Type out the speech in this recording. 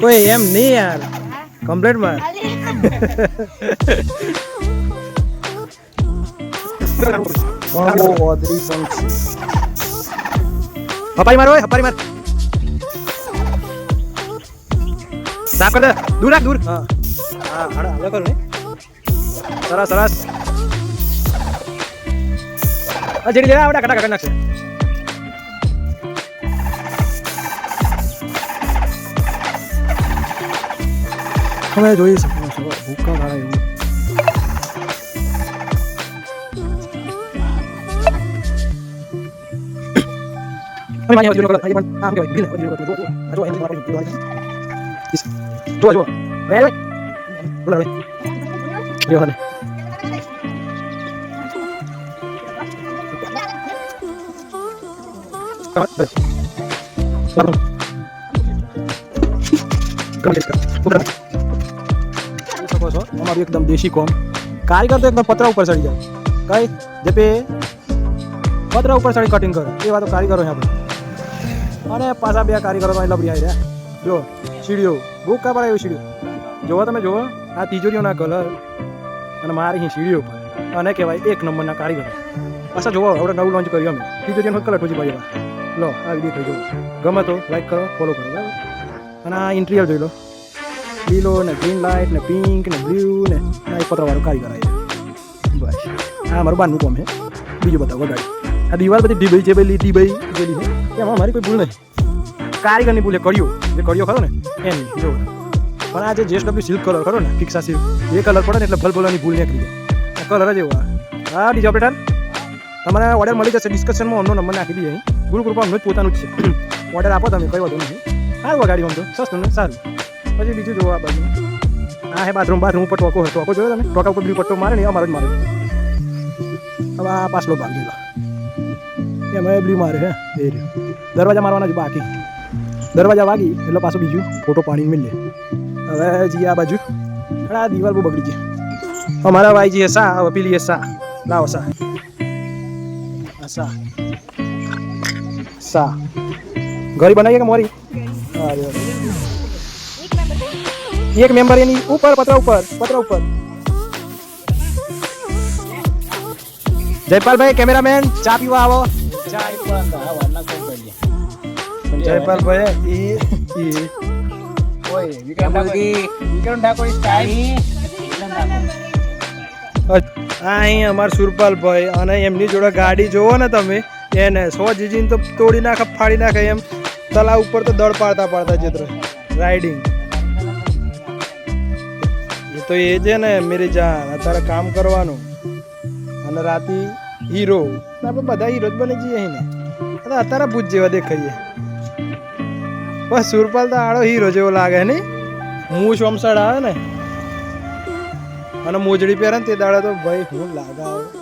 કોઈ એમ નહીં યાર કમ્પ્લેટ માર હપારી માર ઓય હપારી માર સાફ કર દે દૂર રાખ દૂર હા હા હાડા હાલો કર ને સરસ સરસ આ જેડી લેવા આવડા કટા કટા નાખશે હવે જોઈ શકો છો ભૂકા વાળા એવું અમે માની વાત કરો આ પણ આમ કે જો એન્જિન મારો જો વે બોલા વે યો હને एकदम देशी कोम कारीगर तो एकदम पतरा ऊपर चढ़ी जाए कई जे पे पतरा ऊपर चढ़ी कटिंग करे ये बात कारीगरो यहाँ पर अरे पासा बे कारीगरो तो लबड़ी आई रहा जो सीढ़ियों बुक का पड़ा सीढ़ियों जो તમે જુઓ આ તિજોરીઓના કલર અને મારી અહીં સીડીઓ પર અને કહેવાય એક નંબરના કારીગર પાછા જુઓ હવે નવું લોન્ચ કર્યું અમે તિજોરીનો કલર ઠોજી પાડ્યો લો આ વિડીયો થઈ ગયો ગમે તો લાઈક કરો ફોલો કરો બરાબર અને આ ઇન્ટિરિયર જોઈ લો લીલો ને ગ્રીન લાઇટ ને પિંક ને બ્લુ ને આ પતરાવાળું કારીગર આવી બસ આ મારું બારનું કામ છે બીજું બતાવો ગાડી આ દિવાલ બધી ડીબાઈ છે પેલી ડીબાઈ ગયેલી છે એમાં મારી કોઈ ભૂલ નહીં કારીગરની ભૂલ કર્યો જે કર્યો ખરો ને એની જો પણ આ જે JSW સિલ્ક કલર ખરો ને ફિક્સા સિલ્ક એ કલર પડે ને એટલે ભલભલાની ભૂલ નીકળી જાય આ કલર જ એવો હા ડીજે ઓપરેટર તમારે ઓર્ડર મળી જશે ડિસ્કશનમાં અમનો નંબર નાખી દઈએ અહીં ગુરુ કૃપા અમને જ પોતાનું જ છે ઓર્ડર આપો તમે કઈ વાંધો નથી સારું ગાડી આમ તો સસ્તું ને સારું પછી બીજું જોવા આ બાજુ આ હે બાથરૂમ ઉપર ટોકો જોયો તમે ટોકા ઉપર બ્લુ પટ્ટો મારે ને અમારો જ મારે હવે આ પાછલો ભાગ ગયેલો એમાં બ્લુ મારે હે એ દરવાજા મારવાના જ બાકી દરવાજા વાગી એટલે પાછું બીજું ફોટો પાણી મિલે હવે જી આ બાજુ આ દિવાલ બહુ બગડી છે અમારા ભાઈજી હે સા હવે પેલી હે સા લાવો સા સા સા ઘરી બનાવીએ કે મોરી એક મેમ્બર એની ઉપર પતરા ઉપર જયપાલભાઈ કેમેરામેન ચા પીવા આવો જયપાલભાઈ અહીં અમાર સુરપાલભાઈ અને એમની જોડે ગાડી જોવો ને તમે એને 100 જીજીને તો તોડી નાખે ફાડી નાખે એમ તળાવ ઉપર તો દળ પાડતા જતો રાઇડિંગ એ તો એ છે ને મેરી જાન અત્યારે કામ કરવાનું અને રાતે હીરો આપણે બધા હીરો જ બની જઈએ ને અત્યારે ભૂત જેવા દેખાઈએ બસ સુરપાલ તો આડો હીરો જેવો લાગે ને મૂછ ઓમસાડ આવે ને અને મોજડી પહેરે ને તે દાડે તો ભાઈ હું લાગે આવે